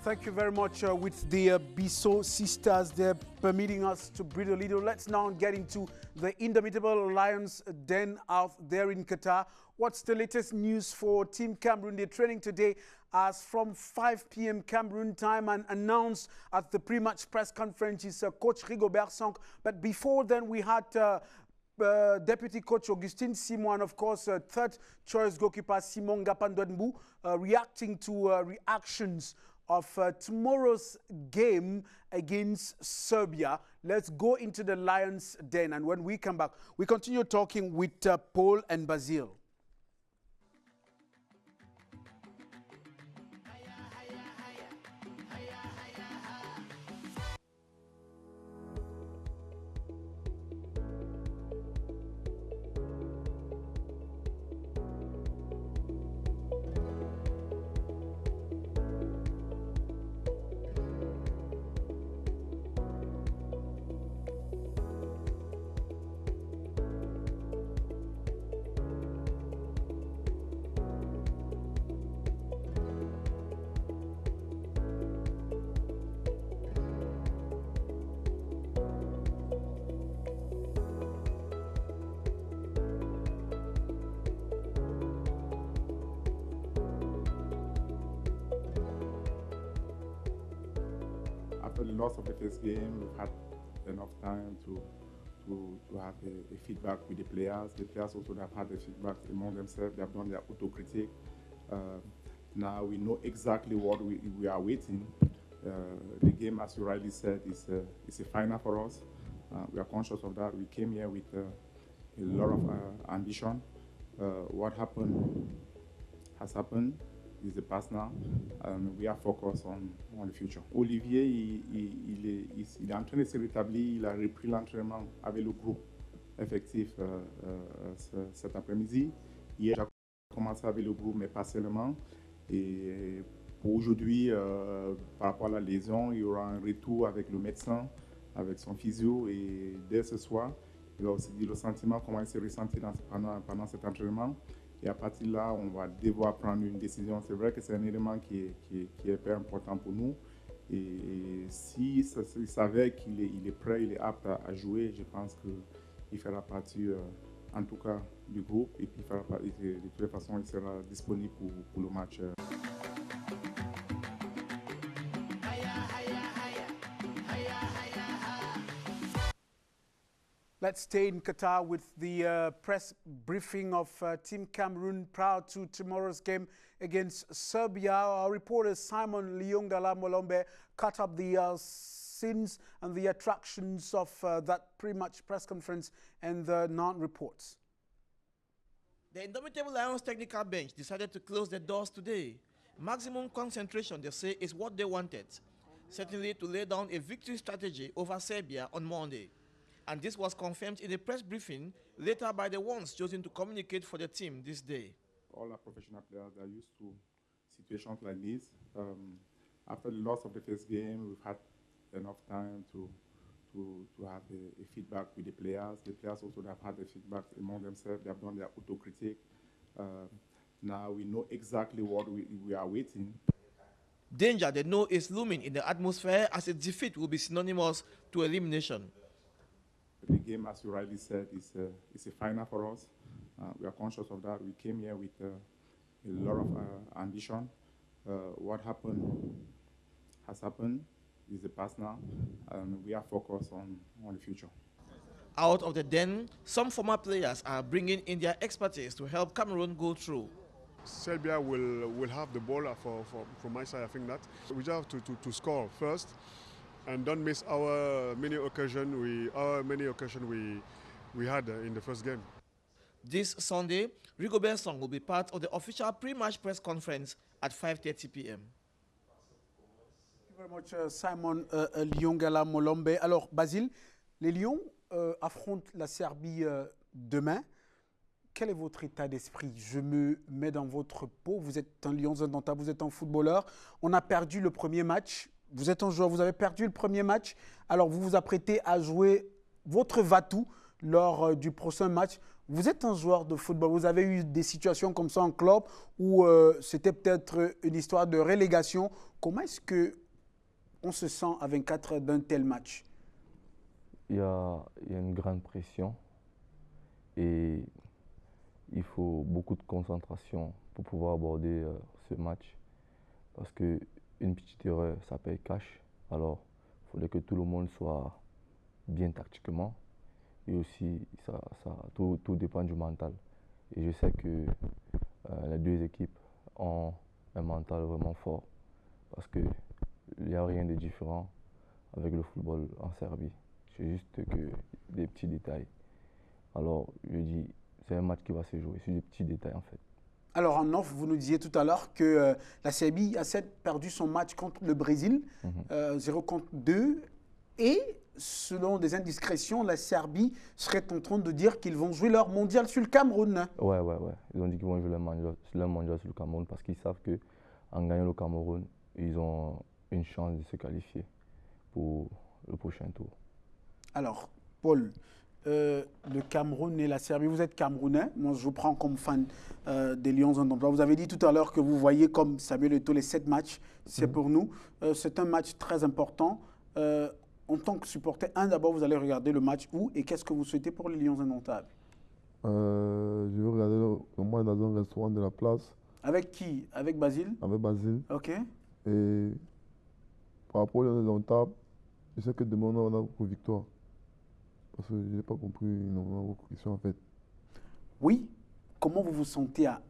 Thank you very much with the Bissau sisters. They're permitting us to breathe a little. Let's now get into the Indomitable Lions den out there in Qatar. What's the latest news for Team Cameroon? They're training today as from 5 p.m. Cameroon time, and announced at the pre-match press conference is Coach Rigobert Song. But before then, we had Deputy Coach Augustin Simon, and of course, third choice goalkeeper Simon Gapandonbu, reacting to reactions of tomorrow's game against Serbia. Let's go into the Lions den, and when we come back, we continue talking with Paul and Basile. After the loss of the first game, we've had enough time to have a feedback with the players. The players also have had a feedback among themselves. They have done their autocritique. Now we know exactly what we are waiting. The game, as you rightly said, is a final for us. We are conscious of that. We came here with a lot of ambition. What happened has happened. Is the past now, we are focused on the future. Olivier, il est en train de se rétablir, il a repris l'entraînement avec le groupe effectif cet après-midi. Hier, j'ai commencé avec le groupe, mais pas seulement. Et pour aujourd'hui, par rapport à la lésion, il y aura un retour avec le médecin, avec son physio, et dès ce soir, il va aussi dire le sentiment, comment il s'est ressenti pendant cet entraînement. Et à partir de là, on va devoir prendre une décision. C'est vrai que c'est un élément qui est hyper important pour nous. Et si il s'avère qu'il est prêt, il est apte à jouer, je pense qu'il fera partie, en tout cas, du groupe. Et puis, de toute façon, il sera disponible pour le match. Let's stay in Qatar with the press briefing of Team Cameroon prior to tomorrow's game against Serbia. Our reporter Simon Liongala Molombe cut up the scenes and the attractions of that pre-match press conference and the non-reports. The Indomitable Lions technical bench decided to close the doors today. Maximum concentration, they say, is what they wanted. Certainly to lay down a victory strategy over Serbia on Monday. And this was confirmed in a press briefing later by the ones chosen to communicate for the team this day. All our professional players are used to situations like this. After the loss of the first game, we've had enough time to have a feedback with the players. The players also have had a feedback among themselves. They have done their autocritique. Now we know exactly what we are waiting. Danger, they know, is looming in the atmosphere as a defeat will be synonymous to elimination. The game, as you rightly said, is a final for us. We are conscious of that. We came here with a lot of ambition. What happened has happened. Is the past now. We are focused on the future. Out of the den, some former players are bringing in their expertise to help Cameroon go through. Serbia will have the ball from my side. I think that we just have to score first. And don't miss our many occasions we had in the first game. This Sunday, Rigobert Song will be part of the official pre-match press conference at 5:30 p.m. Thank you very much, Simon Liongala Molombe. Alors, Basile, les Lions affrontent la Serbie demain. Quel est votre état d'esprit? Je me mets dans votre peau. Vous êtes un Lion indomptable, vous êtes un footballeur. On a perdu le premier match. Vous êtes un joueur, vous avez perdu le premier match. Alors, vous vous apprêtez à jouer votre va-tout lors du prochain match. Vous êtes un joueur de football, vous avez eu des situations comme ça en club où c'était peut-être une histoire de relégation. Comment est-ce qu'on se sent à 24 heures d'un tel match? Il y a une grande pression et il faut beaucoup de concentration pour pouvoir aborder ce match. Parce qu'une petite erreur, ça paye cash. Alors, il faudrait que tout le monde soit bien tactiquement. Et aussi, tout dépend du mental. Et je sais que les deux équipes ont un mental vraiment fort. Parce qu'il n'y a rien de différent avec le football en Serbie. C'est juste que des petits détails. Alors, je dis, c'est un match qui va se jouer. C'est des petits détails en fait. Alors en off, vous nous disiez tout à l'heure que la Serbie a perdu son match contre le Brésil, 0 contre 2. Et selon des indiscrétions, la Serbie serait en train de dire qu'ils vont jouer leur mondial sur le Cameroun. Ouais. Ils ont dit qu'ils vont jouer leur mondial sur le Cameroun parce qu'ils savent qu'en gagnant le Cameroun, ils ont une chance de se qualifier pour le prochain tour. Alors, Paul, le Cameroun et la Serbie, vous êtes Camerounais. Moi, je vous prends comme fan des Lions indomptables. Vous avez dit tout à l'heure que vous voyez comme Samuel Eto'o les 7 matchs. C'est pour nous. C'est un match très important. En tant que supporter, d'abord, vous allez regarder le match où et qu'est-ce que vous souhaitez pour les Lions indomptables? Je vais regarder le match dans un restaurant de la place. Avec qui? Avec Basile? Avec Basile. OK. Et par rapport aux Lions indomptables, je sais que demain, on a pour victoire. Parce que je n'ai pas compris votre question en fait. Oui. Comment vous vous sentez à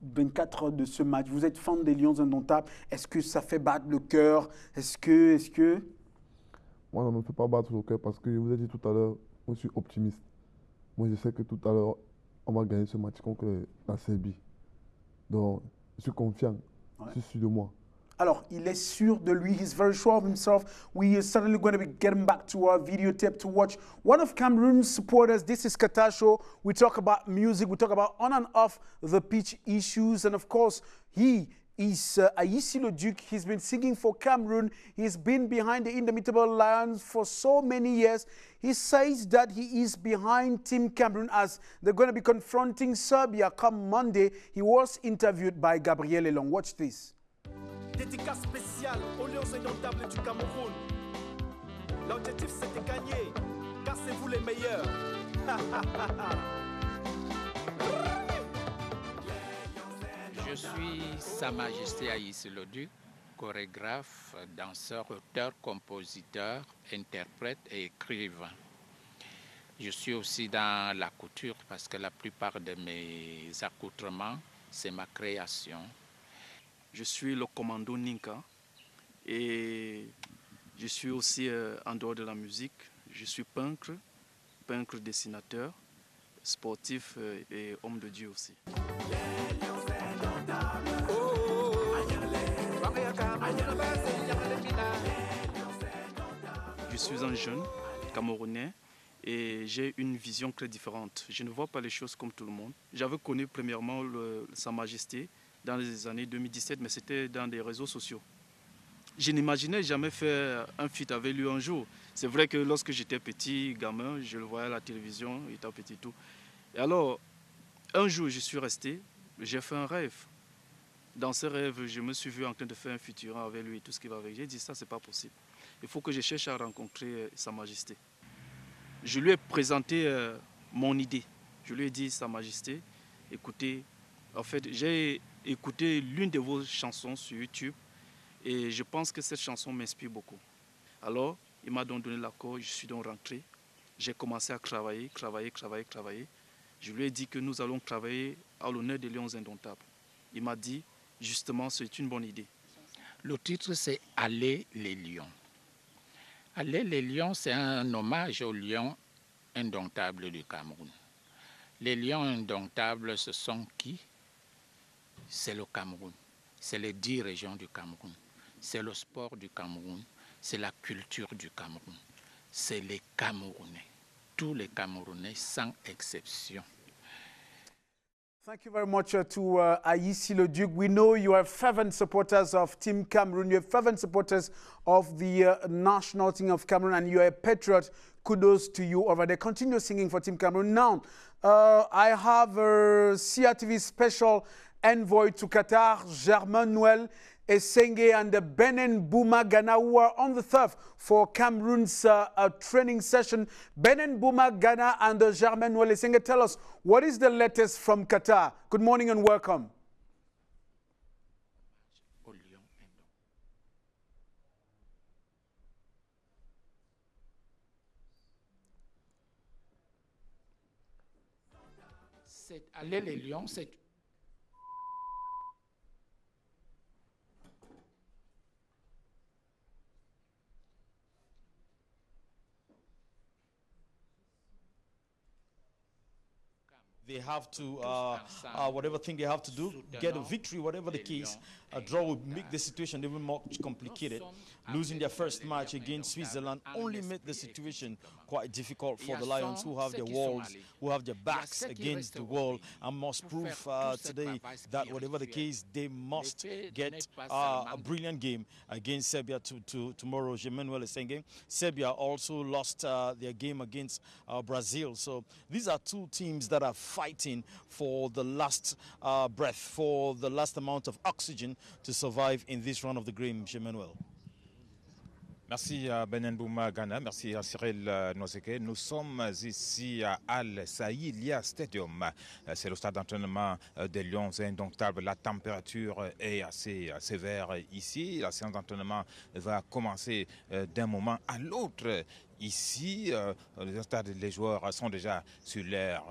24 heures de ce match? Vous êtes fan des Lions indomptables. Est-ce que ça fait battre le cœur? Est-ce que... Moi, ça ne me fait pas battre le cœur parce que je vous ai dit tout à l'heure, moi je suis optimiste. Moi, je sais que tout à l'heure, on va gagner ce match contre la Serbie. Donc, je suis confiant. Je suis sûr de moi. Alors, il est sûr de lui. He's very sure of himself. We are suddenly going to be getting back to our videotape to watch one of Cameroon's supporters. This is Qatar Show. We talk about music. We talk about on and off the pitch issues. And of course, he is Ayissi Leduc. He's been singing for Cameroon. He's been behind the Indomitable Lions for so many years. He says that he is behind Team Cameroon as they're going to be confronting Serbia come Monday. He was interviewed by Gabriel Elong. Watch this. Dédicace spéciale aux Lions indomptables du Cameroun. L'objectif c'est de gagner, car c'est vous les meilleurs. Je suis Sa Majesté Ayissi Leduc, chorégraphe, danseur, auteur, compositeur, interprète et écrivain. Je suis aussi dans la couture parce que la plupart de mes accoutrements, c'est ma création. Je suis le commando Ninka et je suis aussi en dehors de la musique. Je suis peintre, dessinateur, sportif et homme de Dieu aussi. Je suis un jeune Camerounais et j'ai une vision très différente. Je ne vois pas les choses comme tout le monde. J'avais connu premièrement Sa Majesté dans les années 2017, mais c'était dans des réseaux sociaux. Je n'imaginais jamais faire un feat avec lui un jour. C'est vrai que lorsque j'étais petit, gamin, je le voyais à la télévision, il était petit tout. Et alors, un jour, je suis resté, j'ai fait un rêve. Dans ce rêve, je me suis vu en train de faire un futur avec lui, tout ce qui va avec. J'ai dit, ça, c'est pas possible. Il faut que je cherche à rencontrer Sa Majesté. Je lui ai présenté mon idée. Je lui ai dit, Sa Majesté, écoutez, en fait, j'ai écouté l'une de vos chansons sur YouTube et je pense que cette chanson m'inspire beaucoup. Alors, il m'a donc donné l'accord, je suis donc rentré. J'ai commencé à travailler. Je lui ai dit que nous allons travailler à l'honneur des Lions indomptables. Il m'a dit, justement, c'est une bonne idée. Le titre, c'est « Allez les Lions ». « Allez les Lions », c'est un hommage aux Lions indomptables du Cameroun. Les Lions indomptables, ce sont qui? C'est le Cameroun. C'est les 10 régions du Cameroun. C'est le sport du Cameroun. C'est la culture du Cameroun. C'est les Camerounais. Tous les Camerounais, sans exception. Thank you very much to Ayisi Leduc. We know you are fervent supporters of Team Cameroon. You're fervent supporters of the national team of Cameroon, and you're a patriot. Kudos to you over there. Continue singing for Team Cameroon. Now, I have CRTV special envoy to Qatar, Germain Noël Essenge, and Benin Bouma Ghana, who are on the turf for Cameroon's training session. Benin Bouma Ghana and Germain Noël Essenge, tell us, what is the latest from Qatar? Good morning and welcome. Aller les Lions, c'est They have to, whatever thing they have to do, get a victory, whatever the case. A draw would make the situation even more complicated. Losing their first match against Switzerland only made the situation quite difficult for the Lions, who have their walls, who have their backs against the wall, and must prove today that whatever the case, they must get a brilliant game against Serbia tomorrow. Germain Noël Essenge. Serbia also lost their game against Brazil. So these are two teams that are fighting for the last breath, for the last amount of oxygen to survive in this round of the game. Germain Noël. Merci à Benin Bouma Ghana, merci à Cyril Nozeke. Nous sommes ici à Al Saïlia Stadium. C'est le stade d'entraînement des Lions indomptables. La température est assez sévère ici. La séance d'entraînement va commencer d'un moment à l'autre. Ici, les joueurs sont déjà sur l'aire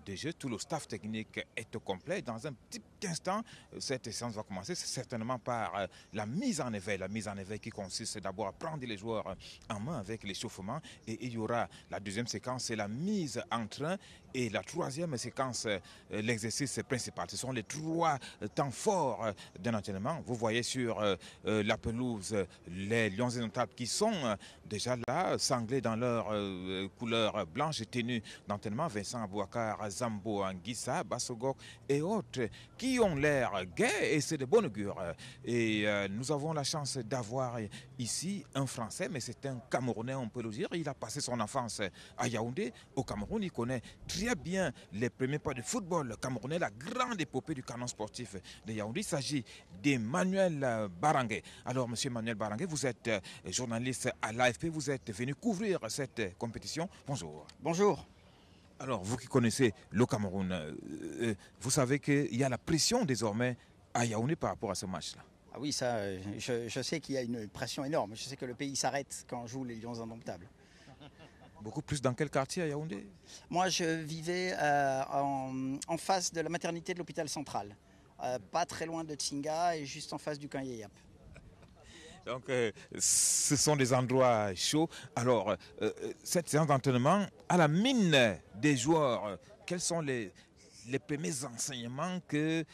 de jeu. Tout le staff technique est au complet. Dans un petit instant, cette séance va commencer. C'est certainement par la mise en éveil. La mise en éveil qui consiste d'abord à prendre les joueurs en main avec l'échauffement. Et il y aura la deuxième séquence, c'est la mise en train. Et la troisième séquence, l'exercice principal. Ce sont les trois temps forts d'un entraînement. Vous voyez sur la pelouse les Lions indomptables qui sont déjà là, sanglés dans leur couleur blanche et tenue d'entraînement. Vincent Abouakar, Zambo Anguissa, Bassogok et autres qui ont l'air gais et c'est de bon augure. Et nous avons la chance d'avoir ici un Français, mais c'est un Camerounais, on peut le dire. Il a passé son enfance à Yaoundé, au Cameroun. Il connaît très bien les premiers pas du football camerounais, la grande épopée du canon sportif de Yaoundé. Il s'agit d'Emmanuel Barangué. Alors, monsieur Emmanuel Barangué, vous êtes journaliste à l'AFP, vous êtes venu couvrir cette compétition. Bonjour. Bonjour. Alors, vous qui connaissez le Cameroun, vous savez qu'il y a la pression désormais à Yaoundé par rapport à ce match-là. Ah oui, ça, je sais qu'il y a une pression énorme. Je sais que le pays s'arrête quand on joue les Lions indomptables. Beaucoup plus dans quel quartier à Yaoundé? Moi, je vivais en face de la maternité de l'hôpital central. Pas très loin de Tsinga et juste en face du camp Yeyap. Donc, ce sont des endroits chauds. Alors, cette séance d'entraînement, à la mine des joueurs, quels sont les premiers enseignements que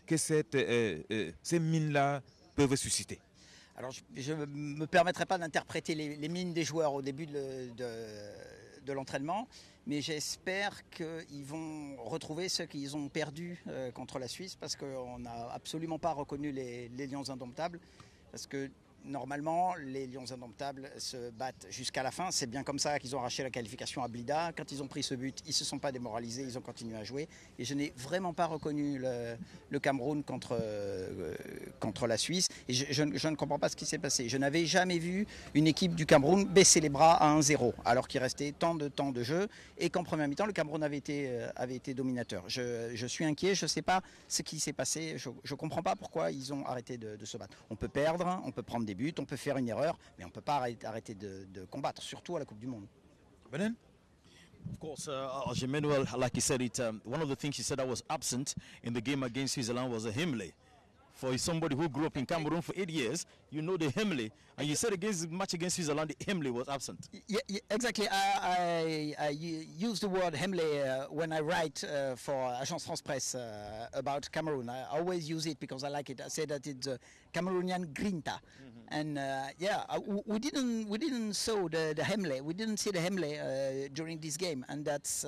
ces mines-là peuvent susciter? Alors, je ne me permettrai pas d'interpréter les mines des joueurs au début de l'entraînement, mais j'espère qu'ils vont retrouver ce qu'ils ont perdu contre la Suisse, parce qu'on n'a absolument pas reconnu les Lions indomptables, parce que normalement, les Lions indomptables se battent jusqu'à la fin. C'est bien comme ça qu'ils ont arraché la qualification à Blida. Quand ils ont pris ce but, ils ne se sont pas démoralisés, ils ont continué à jouer. Et je n'ai vraiment pas reconnu le Cameroun contre la Suisse. Et je ne comprends pas ce qui s'est passé. Je n'avais jamais vu une équipe du Cameroun baisser les bras à 1-0, alors qu'il restait tant de temps de jeu et qu'en première mi-temps, le Cameroun avait été dominateur. Je suis inquiet, je ne sais pas ce qui s'est passé. Je ne comprends pas pourquoi ils ont arrêté de se battre. On peut perdre, on peut prendre des buts, on peut faire une erreur, mais on ne peut pas arrêter de combattre, surtout à la Coupe du Monde. Benin? Of course, Germain Noël, like he said, one of the things he said that was absent in the game against Switzerland was a hymne. For somebody who grew up in Cameroon for 8 years, you know the hymne. And you said against the match against Switzerland, the hymne was absent. Yeah, exactly. I use the word hymne when I write for Agence France Presse about Cameroon. I always use it because I like it. I say that it's Cameroonian grinta. And we didn't saw the Hemley. We didn't see the Hemley during this game, and that's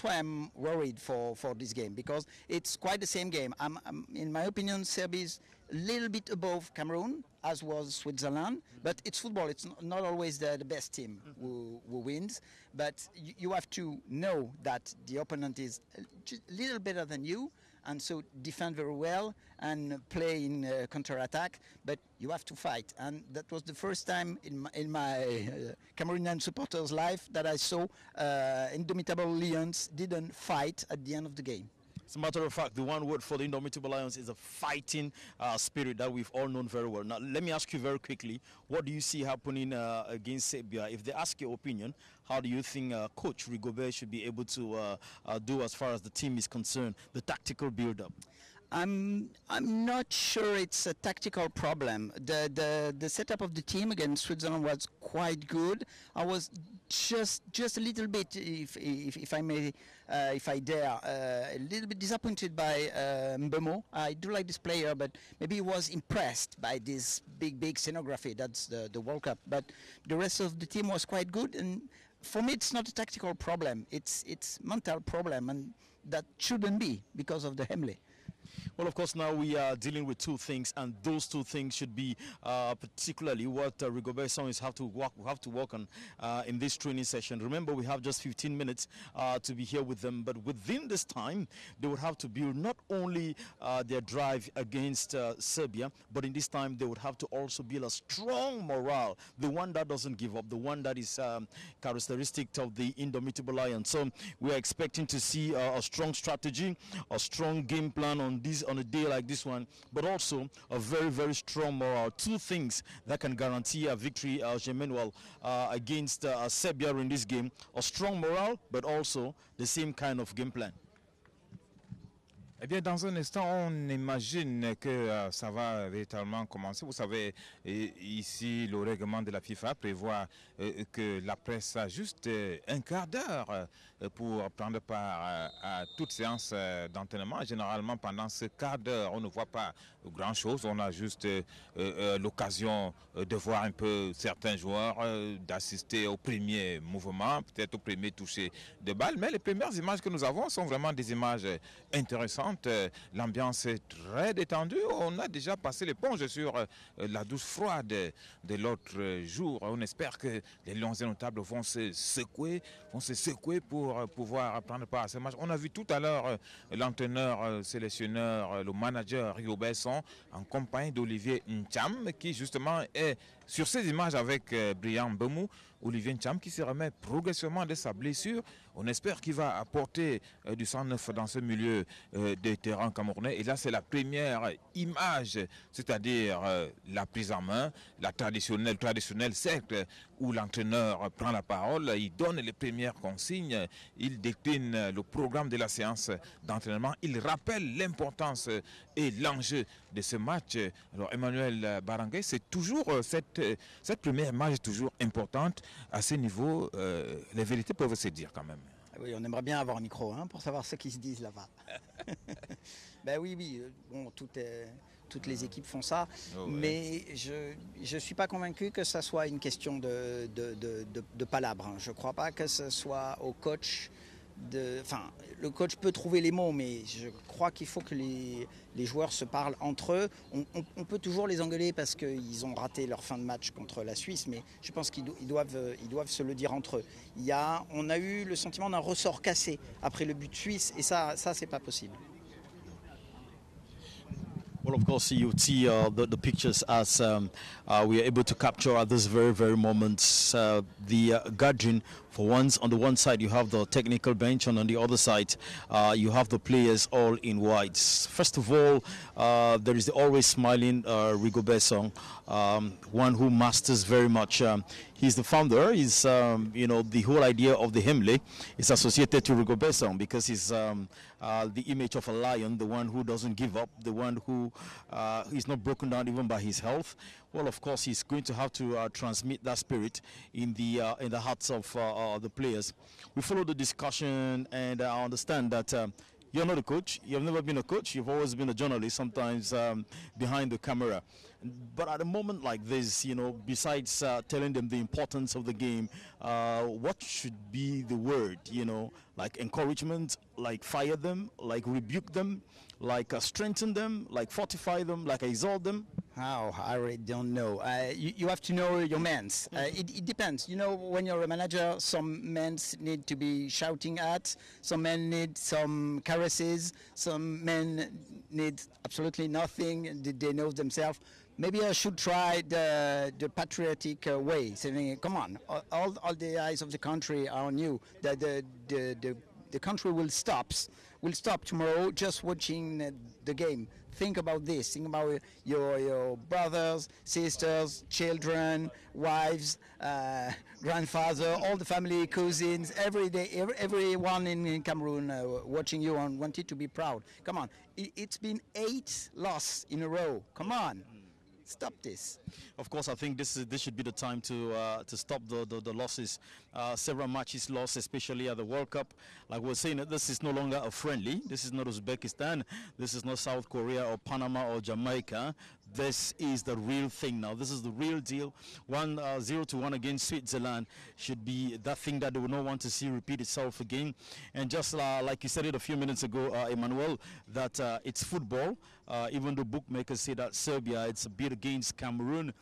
why I'm worried for this game, because it's quite the same game. In my opinion, Serbia is a little bit above Cameroon, as was Switzerland, but it's football. It's not always the best team who wins, but you have to know that the opponent is just a little better than you, and so defend very well and play in counter-attack, but you have to fight. And that was the first time in my Cameroonian supporters' life that I saw Indomitable Lions didn't fight at the end of the game. As a matter of fact, the one word for the Indomitable Lions is a fighting spirit that we've all known very well. Now, let me ask you very quickly, what do you see happening against Serbia? If they ask your opinion, how do you think Coach Rigobert should be able to do as far as the team is concerned, the tactical build-up? I'm not sure it's a tactical problem. The setup of the team against Switzerland was quite good. I was just a little bit, if I may, if I dare, a little bit disappointed by Mbeumo. I do like this player, but maybe he was impressed by this big scenography. That's the World Cup. But the rest of the team was quite good, and for me, it's not a tactical problem. It's mental problem, and that shouldn't be because of the Hemley. Well, of course, now we are dealing with two things, and those two things should be particularly what Rigobert Song have to work on in this training session. Remember, we have just 15 minutes to be here with them, but within this time, they would have to build not only their drive against Serbia, but in this time, they would have to also build a strong morale, the one that doesn't give up, the one that is characteristic of the Indomitable Lions. So we are expecting to see a strong strategy, a strong game plan on a day like this one, but also a very, very strong morale. Two things that can guarantee a victory, Jean-Emmanuel, against Serbia in this game: a strong morale, but also the same kind of game plan. Eh bien, dans un instant, on imagine que ça va véritablement commencer. Vous savez, ici, le règlement de la FIFA prévoit que la presse a juste un quart d'heure pour prendre part à toute séance d'entraînement. Généralement, pendant ce quart d'heure, on ne voit pas grand-chose. On a juste l'occasion de voir un peu certains joueurs, d'assister au premier mouvement, peut-être au premier toucher de balle. Mais les premières images que nous avons sont vraiment des images intéressantes. L'ambiance est très détendue. On a déjà passé l'éponge sur la douche froide de l'autre jour. On espère que les Lions Indomptables vont se secouer pour pouvoir prendre part à ce match. On a vu tout à l'heure l'entraîneur, sélectionneur, le manager Rigobert Song en compagnie d'Olivier Ntcham, qui justement est sur ces images avec Bryan Mbeumo. Olivier Ntcham qui se remet progressivement de sa blessure. On espère qu'il va apporter du sang neuf dans ce milieu de terrain camerounais. Et là, c'est la première image, c'est-à-dire la prise en main, la traditionnelle cercle où l'entraîneur prend la parole, il donne les premières consignes, il décline le programme de la séance d'entraînement, il rappelle l'importance et l'enjeu de ce match. Alors Emmanuel Barangay, c'est toujours cette première image est toujours importante. À ce niveau, les vérités peuvent se dire quand même. Oui, on aimerait bien avoir un micro pour savoir ce qui se disent là-bas. Ben oui, bon, toutes les équipes font ça, mais je ne suis pas convaincu que ça soit une question de palabres. Je ne crois pas que ce soit au coach. Le coach peut trouver les mots, mais je crois qu'il faut que les joueurs se parlent entre eux. On peut toujours les engueuler parce qu'ils ont raté leur fin de match contre la Suisse, mais je pense qu'ils doivent se le dire entre eux. On a eu le sentiment d'un ressort cassé après le but suisse, et ça c'est pas possible. Well, of course, you see the pictures as we are able to capture at this very, very moment the gathering. For once, on the one side you have the technical bench, and on the other side you have the players all in whites. First of all, there is the always smiling Rigobert Song, one who masters very much. He's the founder. He's the whole idea of the Hemley is associated to Rigobert Song because he's the image of a lion, the one who doesn't give up, the one who is not broken down even by his health. Well, of course, he's going to have to transmit that spirit in the hearts of the players. We follow the discussion, and I understand that You're not a coach. You've never been a coach. You've always been a journalist, sometimes behind the camera. But at a moment like this, you know, besides telling them the importance of the game, what should be the word, you know, like encouragement, like fire them, like rebuke them, like strengthen them, like fortify them, like exalt them? Oh, I really don't know. You have to know your men. It depends. You know, when you're a manager, some men need to be shouting at, some men need some caresses, some men need absolutely nothing. They know themselves. Maybe I should try the patriotic way, saying, come on, all the eyes of the country are on you. The country will stop tomorrow just watching the game. Think about this. Think about your brothers, sisters, children, wives, grandfather, all the family, cousins, everyone in Cameroon watching you and wanted to be proud. Come on. It's been 8 losses in a row. Come on. Stop this. Of course, I think this should be the time to stop the losses. Several matches lost, especially at the World Cup. Like we're saying, this is no longer a friendly. This is not Uzbekistan. This is not South Korea or Panama or Jamaica. This is the real thing now. This is the real deal. 0-1 against Switzerland should be that thing that they would not want to see repeat itself again. And just like you said it a few minutes ago, Emmanuel, that it's football. Even though bookmakers say that Serbia, it's a bid against Cameroon,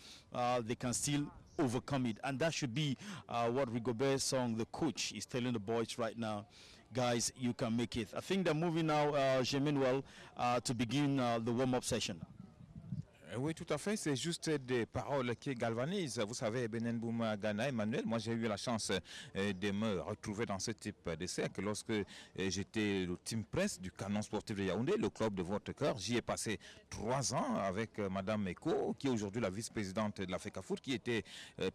they can still overcome it. And that should be what Rigobert Song, the coach, is telling the boys right now. Guys, you can make it. I think they're moving now, Jemenuel, to begin the warm-up session. Oui, tout à fait. C'est juste des paroles qui galvanisent. Vous savez, Benin Bouma Ghana, Emmanuel, moi j'ai eu la chance de me retrouver dans ce type de cercle lorsque j'étais le team presse du Canon Sportif de Yaoundé, le club de votre cœur. J'y ai passé 3 ans avec Madame Eko, qui est aujourd'hui la vice-présidente de la FECAFOOT, qui était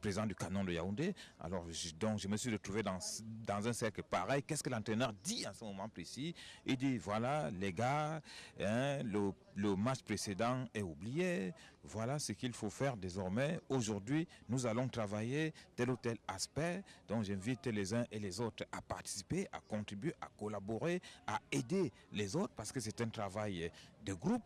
présidente du Canon de Yaoundé. Alors, donc, je me suis retrouvé dans un cercle pareil. Qu'est-ce que l'entraîneur dit à ce moment précis? Il dit, voilà, les gars, hein, le match précédent est oublié. Voilà ce qu'il faut faire désormais. Aujourd'hui, nous allons travailler tel ou tel aspect. Donc, j'invite les uns et les autres à participer, à contribuer, à collaborer, à aider les autres parce que c'est un travail de groupe.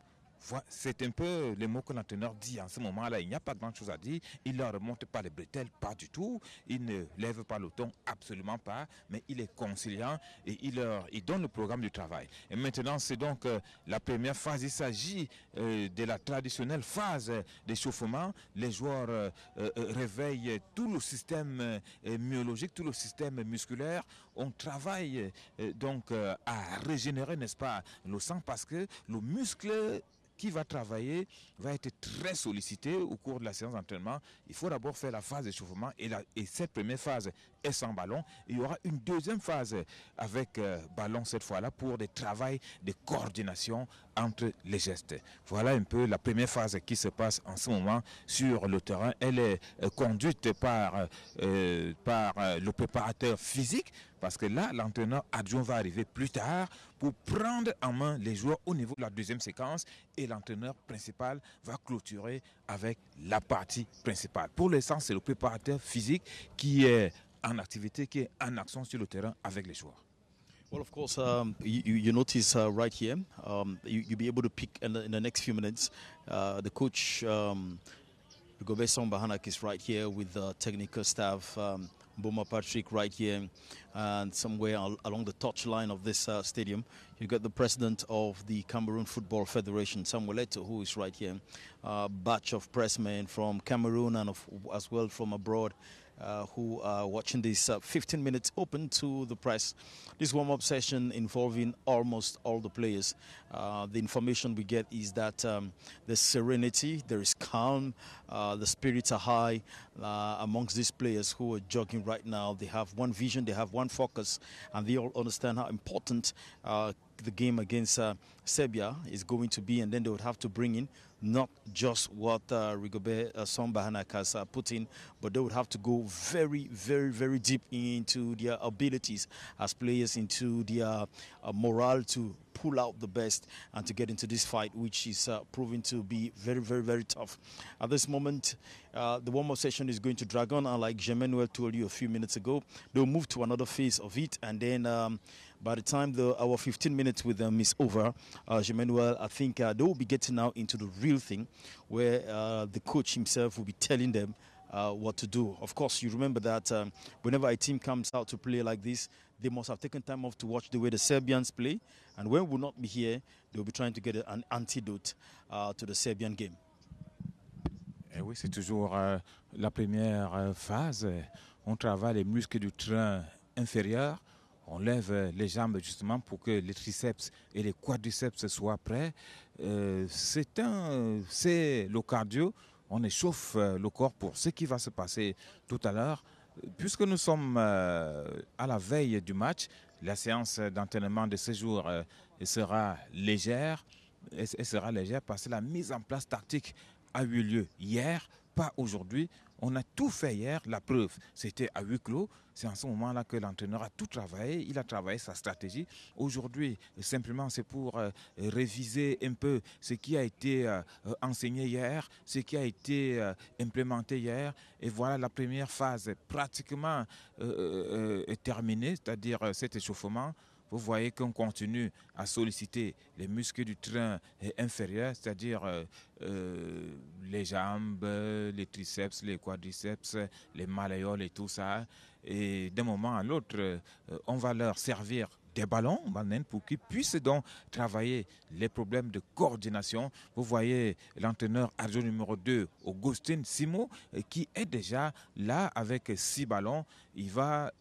C'est un peu les mots que l'entraîneur dit en ce moment-là. Il n'y a pas grand-chose à dire. Il ne leur remonte pas les bretelles, pas du tout. Il ne lève pas le ton, absolument pas. Mais il est conciliant et il donne le programme du travail. Et maintenant, c'est donc la première phase. Il s'agit de la traditionnelle phase d'échauffement. Les joueurs réveillent tout le système myologique, tout le système musculaire. On travaille donc à régénérer, n'est-ce pas, le sang parce que le muscle qui va travailler va être très sollicité au cours de la séance d'entraînement. Il faut d'abord faire la phase d'échauffement et cette première phase est sans ballon. Il y aura une deuxième phase avec ballon cette fois-là pour des travaux de coordination entre les gestes. Voilà un peu la première phase qui se passe en ce moment sur le terrain. Elle est conduite par le préparateur physique parce que là, l'entraîneur adjoint va arriver plus tard pour prendre en main les joueurs au niveau de la deuxième séquence et l'entraîneur principal va clôturer avec la partie principale. Pour l'instant, c'est le préparateur physique qui est en activité, qui est en action sur le terrain avec les joueurs. Well, of course, you notice right here, you'll be able to pick in the next few minutes. The coach, Rigobert Song Bahanak, is right here with the technical staff. Boma Patrick right here, and somewhere along the touch line of this stadium, you got the president of the Cameroon Football Federation, Samuel Eto'o, who is right here. A batch of pressmen from Cameroon and as well from abroad who are watching this 15 minutes open to the press. This warm-up session involving almost all the players. The information we get is that there's serenity, there is calm, the spirits are high amongst these players who are jogging right now. They have one vision, they have one focus, and they all understand how important the game against Serbia is going to be, and then they would have to bring in not just what Rigobert Song Bahanak has put in, but they would have to go very, very, very deep into their abilities as players, into their morale to pull out the best and to get into this fight, which is proving to be very, very, very tough. At this moment, the warm-up session is going to drag on, and like Jemenuel told you a few minutes ago, they'll move to another phase of it, and then by the time our 15 minutes with them is over, Emmanuel, I think they will be getting now into the real thing, where the coach himself will be telling them what to do. Of course, you remember that whenever a team comes out to play like this, they must have taken time off to watch the way the Serbians play. And when we will not be here, they will be trying to get an antidote to the Serbian game. Et oui, c'est toujours la première phase. On travaille les muscles du train inférieur. On lève les jambes justement pour que les triceps et les quadriceps soient prêts. C'est le cardio. On échauffe le corps pour ce qui va se passer tout à l'heure. Puisque nous sommes à la veille du match, la séance d'entraînement de ce jour sera légère. Elle sera légère parce que la mise en place tactique a eu lieu hier, pas aujourd'hui. On a tout fait hier, la preuve, c'était à huis clos. C'est en ce moment-là que l'entraîneur a tout travaillé, il a travaillé sa stratégie. Aujourd'hui, simplement, c'est pour réviser un peu ce qui a été enseigné hier, ce qui a été implémenté hier. Et voilà, la première phase pratiquement est terminée, c'est-à-dire cet échauffement. Vous voyez qu'on continue à solliciter les muscles du train inférieur, c'est-à-dire les jambes, les triceps, les quadriceps, les malléoles et tout ça. Et d'un moment à l'autre, on va leur servir des ballons pour qu'ils puissent donc travailler les problèmes de coordination. Vous voyez l'entraîneur adjoint numéro 2, Augustin Simo, qui est déjà là avec 6 ballons. Il va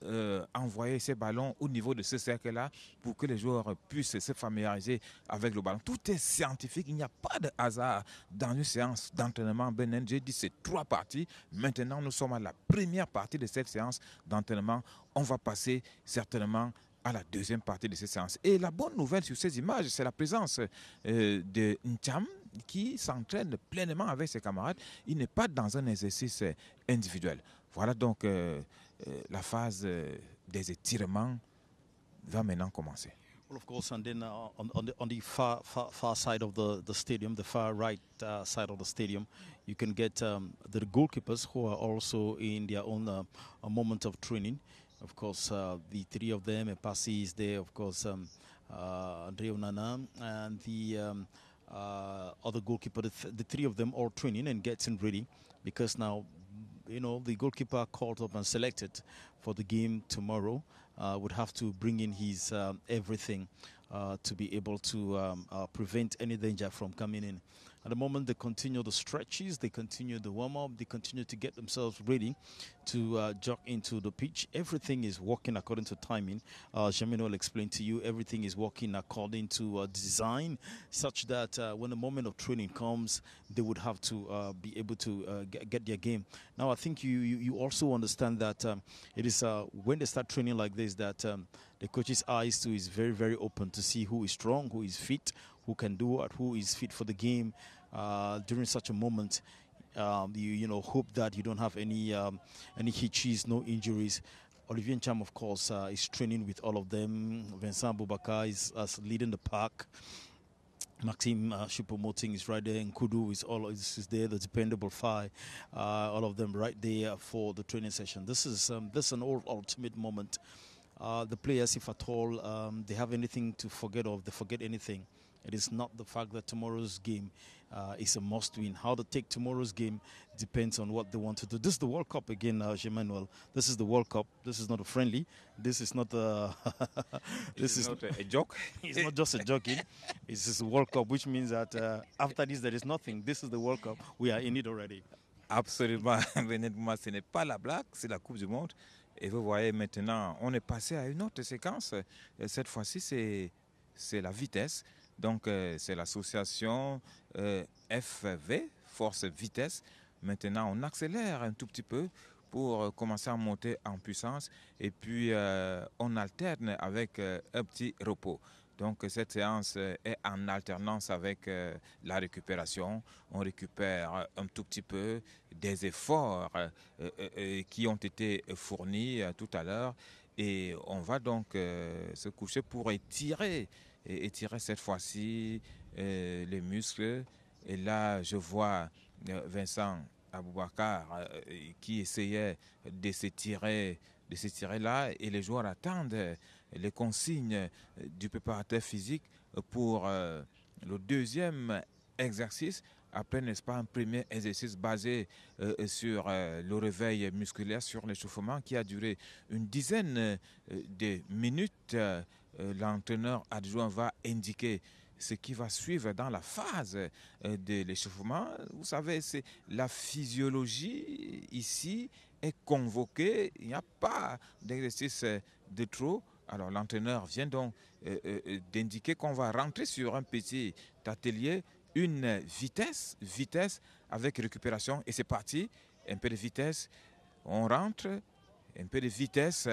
envoyer ces ballons au niveau de ce cercle-là pour que les joueurs puissent se familiariser avec le ballon. Tout est scientifique, il n'y a pas de hasard dans une séance d'entraînement. J'ai dit c'est 3 parties. Maintenant, nous sommes à la première partie de cette séance d'entraînement. On va passer certainement à la deuxième partie de cette séance. Et la bonne nouvelle sur ces images, c'est la présence de Ncham qui s'entraîne pleinement avec ses camarades. Il n'est pas dans un exercice individuel. Voilà donc la phase des étirements va maintenant commencer. Well, of course, and then on the far side of the stadium, the far right side of the stadium, you can get the goalkeepers who are also in their own a moment of training. Of course, the 3 of them, Epasi is there, of course, Andre Onana, and the other goalkeeper, the 3 of them all training and getting ready, because now, you know, the goalkeeper called up and selected for the game tomorrow would have to bring in his everything to be able to prevent any danger from coming in. At the moment, they continue the stretches, they continue the warm-up, they continue to get themselves ready to jog into the pitch. Everything is working according to timing. Jamino will explain to you, everything is working according to design, such that when the moment of training comes, they would have to be able to get their game. Now, I think you also understand that it is when they start training like this that the coach's eyes too is very, very open to see who is strong, who is fit, who can do what, who is fit for the game. During such a moment, you know, hope that you don't have any hitches, no injuries. Olivier Ncham, of course, is training with all of them. Vincent Boubacar is leading the pack. Maxime Choupo-Moting is right there, and Kudu is there, the dependable 5. All of them right there for the training session. This is an ultimate moment. The players, if at all they have anything to forget of, they forget anything. It is not the fact that tomorrow's game is a must-win. How to take tomorrow's game depends on what they want to do. This is the World Cup again, Emmanuel. This is the World Cup. This is not a friendly. This is not a... this is not a joke. It's not just a joking. It's just a World Cup, which means that after this, there is nothing. This is the World Cup. We are in it already. Absolument. Ce n'est pas la blague, c'est la Coupe du Monde. Et vous voyez maintenant, on est passé à une autre séquence. Cette fois-ci, c'est la vitesse. Donc, c'est l'association FV, Force Vitesse. Maintenant, on accélère un tout petit peu pour commencer à monter en puissance. Et puis, on alterne avec un petit repos. Donc, cette séance est en alternance avec la récupération. On récupère un tout petit peu des efforts qui ont été fournis tout à l'heure. Et on va donc se coucher pour étirer cette fois-ci les muscles. Et là, je vois Vincent Aboubakar qui essayait de s'étirer là, et les joueurs attendent les consignes du préparateur physique pour le deuxième exercice. Après, n'est-ce pas, un premier exercice basé sur le réveil musculaire, sur l'échauffement qui a duré une dizaine de minutes. L'entraîneur adjoint va indiquer ce qui va suivre dans la phase de l'échauffement. Vous savez, c'est la physiologie ici est convoquée. Il n'y a pas d'exercice de trop. Alors l'entraîneur vient donc d'indiquer qu'on va rentrer sur un petit atelier, une vitesse avec récupération. Et c'est parti, un peu de vitesse, on rentre, un peu de vitesse,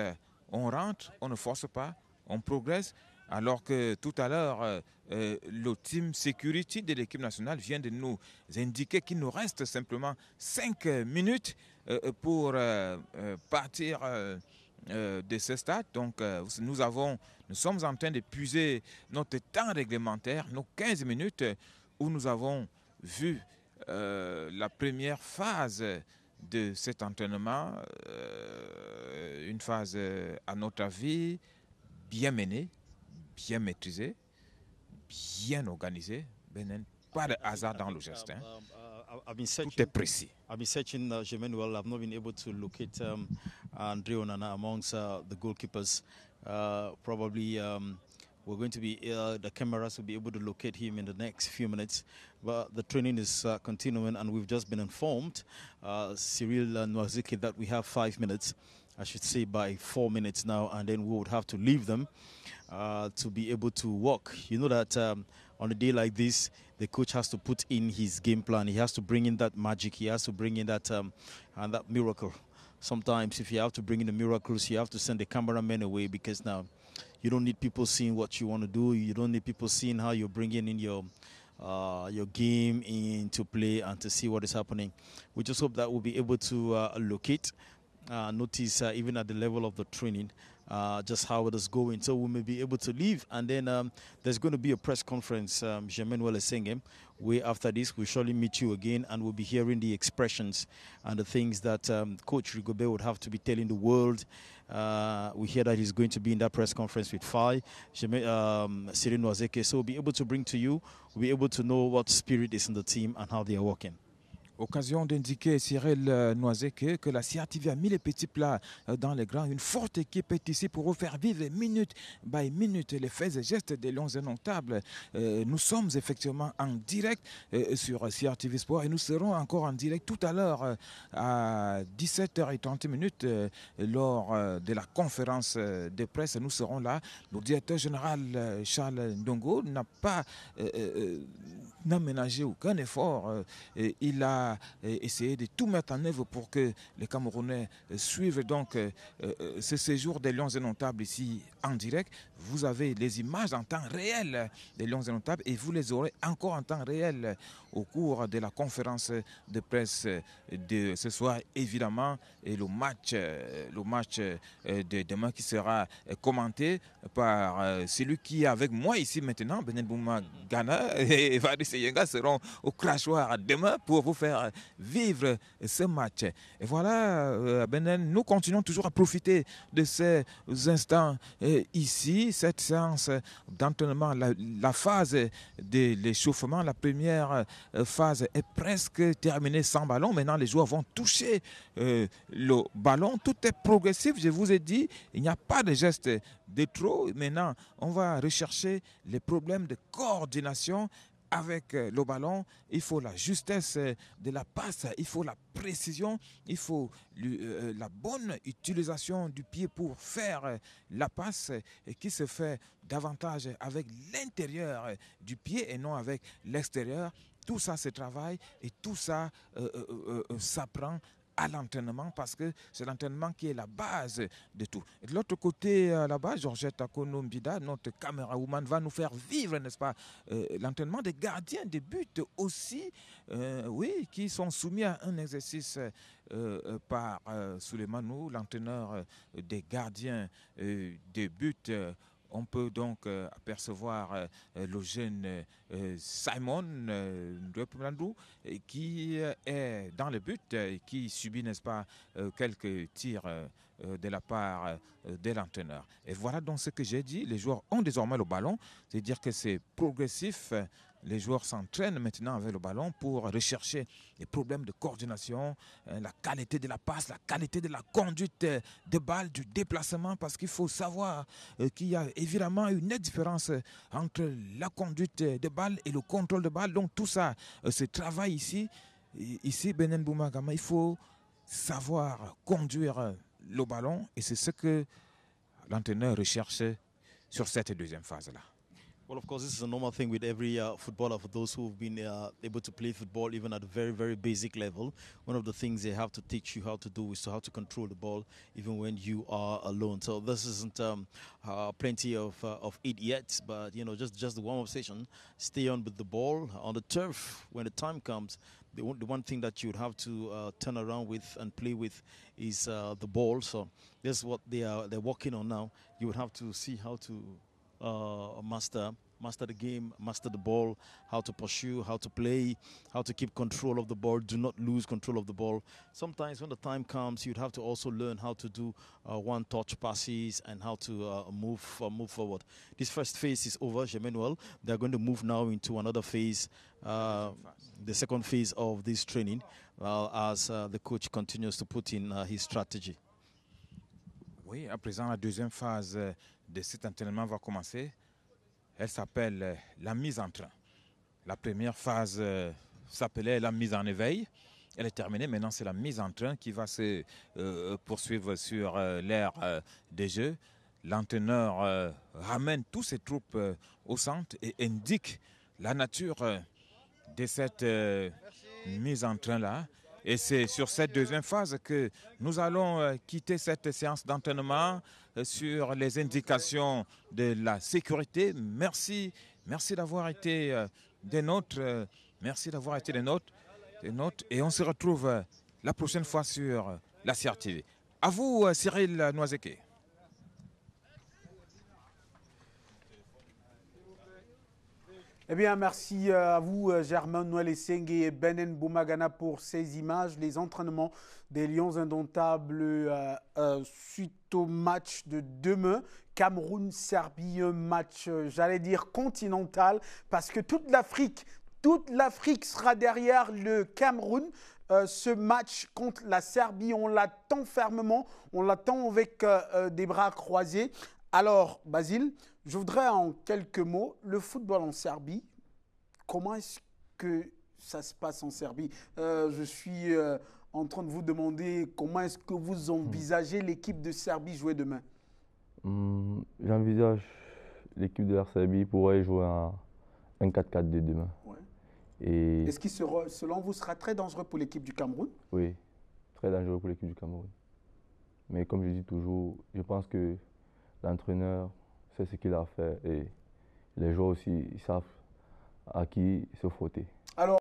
on rentre, on ne force pas, on progresse. Alors que tout à l'heure, le team security de l'équipe nationale vient de nous indiquer qu'il nous reste simplement 5 minutes pour partir de ce stade. Donc nous sommes en train d'épuiser notre temps réglementaire, nos 15 minutes où nous avons vu la première phase de cet entraînement, une phase à notre avis bien menée, bien maîtrisée, bien organisée. Pas de hasard dans le geste. Tout est précis. I've been searching Jermaine well. I've not been able to locate Andre Onana amongst the goalkeepers. Probably we're going to be, the cameras will be able to locate him in the next few minutes. But the training is continuing, and we've just been informed, Cyril Nwaziki, that we have 5 minutes. I should say by 4 minutes now, and then we would have to leave them to be able to walk. You know that on a day like this, the coach has to put in his game plan. He has to bring in that magic. He has to bring in that and that miracle. Sometimes if you have to bring in the miracles, you have to send the cameraman away, because now you don't need people seeing what you want to do. You don't need people seeing how you're bringing in your game into play and to see what is happening. We just hope that we'll be able to locate, notice even at the level of the training, just how it is going. So we may be able to leave, and then there's going to be a press conference, Jermaine is saying, way after this. We'll surely meet you again, and we'll be hearing the expressions and the things that Coach Rigobert would have to be telling the world. We hear that he's going to be in that press conference with Cyril Nwazeke. So we'll be able to bring to you, we'll be able to know what spirit is in the team and how they are working. Occasion d'indiquer Cyril Nwazeke que la CRTV a mis les petits plats dans les grands. Une forte équipe est ici pour vous faire vivre minute by minute les faits et gestes des Lions indomptables. Nous sommes effectivement en direct sur CRTV Sport, et nous serons encore en direct tout à l'heure à 17h30 lors de la conférence de presse. Nous serons là. Le directeur général Charles Ndongo n'a ménagé aucun effort. Il a essayé de tout mettre en œuvre pour que les Camerounais suivent donc ce séjour des Lions indomptables ici en direct. Vous avez les images en temps réel des Lions indomptables, et vous les aurez encore en temps réel au cours de la conférence de presse de ce soir, évidemment, et le match de demain qui sera commenté par celui qui est avec moi ici maintenant, Benin Bouma Ghana et Varis Yenga seront au crachoir demain pour vous faire vivre ce match. Et voilà, Benin, nous continuons toujours à profiter de ces instants ici, cette séance d'entraînement, la phase de l'échauffement, la première phase est presque terminée sans ballon. Maintenant, les joueurs vont toucher le ballon. Tout est progressif, je vous ai dit, il n'y a pas de geste de trop. Maintenant, on va rechercher les problèmes de coordination avec le ballon. Il faut la justesse de la passe, il faut la précision, il faut la bonne utilisation du pied pour faire la passe, et qui se fait davantage avec l'intérieur du pied et non avec l'extérieur. Tout ça se travaille, et tout ça s'apprend à l'entraînement, parce que c'est l'entraînement qui est la base de tout. Et de l'autre côté, là-bas, Georgette Akono-Mbida, notre caméra-woman, va nous faire vivre, n'est-ce pas, l'entraînement des gardiens de but aussi, oui, qui sont soumis à un exercice par Souleymanou, l'entraîneur des gardiens de but On peut donc apercevoir le jeune Simon Ndouepoulandou qui est dans le but et qui subit, n'est-ce pas, quelques tirs de la part de l'entraîneur. Et voilà donc ce que j'ai dit. Les joueurs ont désormais le ballon, c'est-à-dire que c'est progressif. Les joueurs s'entraînent maintenant avec le ballon pour rechercher les problèmes de coordination, la qualité de la passe, la qualité de la conduite de balle, du déplacement, parce qu'il faut savoir qu'il y a évidemment une nette différence entre la conduite de balle et le contrôle de balle. Donc tout ça se travaille ici. Ici, Benen Bouma Gama, il faut savoir conduire le ballon et c'est ce que l'entraîneur recherche sur cette deuxième phase-là. Well, of course, this is a normal thing with every footballer. For those who have been able to play football, even at a very, very basic level, one of the things they have to teach you how to do is how to control the ball, even when you are alone. So this isn't plenty of it yet, but you know, just the warm-up session. Stay on with the ball on the turf. When the time comes, the one thing that you would have to turn around with and play with is the ball. So that's what they're working on now. You would have to see how to master the game, master the ball, how to pursue, how to play, how to keep control of the ball, do not lose control of the ball. Sometimes when the time comes, you'd have to also learn how to do one-touch passes and how to move forward. This first phase is over, Jemenuel. They're going to move now into another phase, the second phase of this training, as the coach continues to put in his strategy. Oui, à présent, la deuxième phase de cet entraînement va commencer. Elle s'appelle la mise en train. La première phase s'appelait la mise en éveil. Elle est terminée. Maintenant, c'est la mise en train qui va se poursuivre sur l'aire des jeux. L'entraîneur ramène tous ses troupes au centre et indique la nature de cette mise en train-là. Et c'est sur cette deuxième phase que nous allons quitter cette séance d'entraînement sur les indications de la sécurité. Merci d'avoir été des nôtres. Merci d'avoir été des nôtres. Et on se retrouve la prochaine fois sur la CRTV. À vous, Cyril Noiseke. Eh bien, merci à vous, Germain Noël-Esseng et Benen Bouma Gana pour ces images, les entraînements des Lions indomptables suite au match de demain. Cameroun-Serbie, un match, j'allais dire, continental, parce que toute l'Afrique sera derrière le Cameroun. Ce match contre la Serbie, on l'attend fermement, on l'attend avec des bras croisés. Alors, Basile, je voudrais en quelques mots, le football en Serbie, comment est-ce que ça se passe en Serbie? Je suis en train de vous demander comment est-ce que vous envisagez l'équipe de Serbie jouer demain? J'envisage l'équipe de la Serbie pourrait jouer un 4-4-2 demain. Ouais. Et est-ce qu'il, selon vous, sera très dangereux pour l'équipe du Cameroun? Oui, très dangereux pour l'équipe du Cameroun. Mais comme je dis toujours, je pense que l'entraîneur sait ce qu'il a fait et les joueurs aussi ils savent à qui se frotter. Alors,